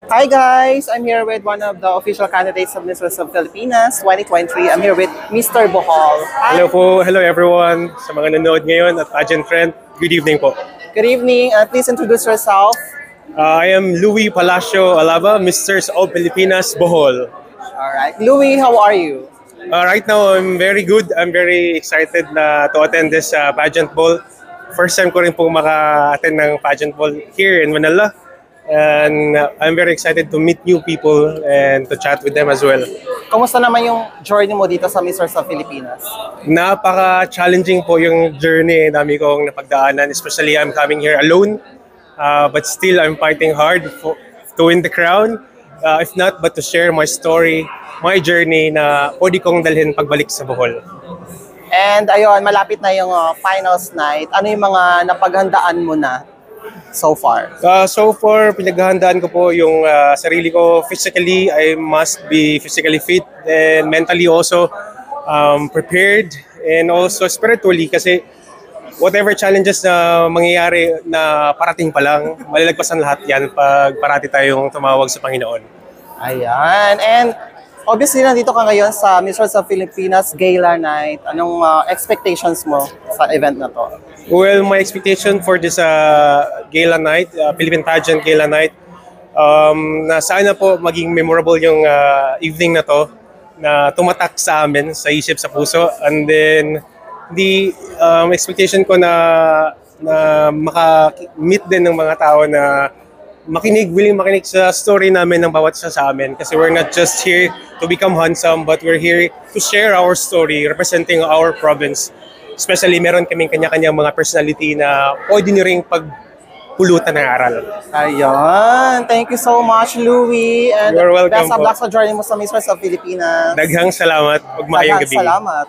Hi guys! I'm here with one of the official candidates of Miss of Filipinas 2023. I'm here with Mr. Bohol. Hi. Hello po, hello everyone sa mga nanonood ngayon at pageant friend. Good evening po. Good evening. Please introduce yourself. I am Louis Palacio Alava, Mr. of Filipinas, Bohol. Alright. Louis, how are you? Right now, I'm very good. I'm very excited to attend this pageant ball. First time ko rin po maka-attend ng pageant ball here in Manila. And I'm very excited to meet new people and to chat with them as well. Kamusta naman yung journey mo dito sa Miss of Filipinas? Napaka-challenging po yung journey. Dami kong napagdaanan, especially I'm coming here alone. But still, I'm fighting hard to win the crown. If not, but to share my story, my journey na pwede kong dalhin pagbalik sa Bohol. And ayun, malapit na yung finals night. Ano yung mga napaghandaan mo na so far? So far, pinaghahandaan ko po yung sarili ko physically. I must be physically fit and mentally also prepared, and also spiritually kasi whatever challenges na mangyayari na parating pa lang, malalagpasan lahat yan pag parati tayong tumawag sa Panginoon. Ayan. And obviously, nandito ka ngayon sa Miss of Filipinas Gala Night. Anong expectations mo sa event na to? Well, my expectation for this gala night, Philippine Pageant Gala Night, na sana po maging memorable yung evening na to, na tumatak sa amin, sa isip, sa puso. And then, the expectation ko na maka-meet din ng mga tao na willing makinig sa story namin ng bawat isa sa amin. Kasi we're not just here to become handsome, but we're here to share our story, representing our province. Especially, meron kaming kanya-kanyang mga personality na pwede nyo ring pagpulutan ng aral. Ayun. Thank you so much, Louis. And you're welcome best of po. luck sa journey mo sa Miss of Filipinas. Daghang salamat. Magmaayong gabi. Salamat.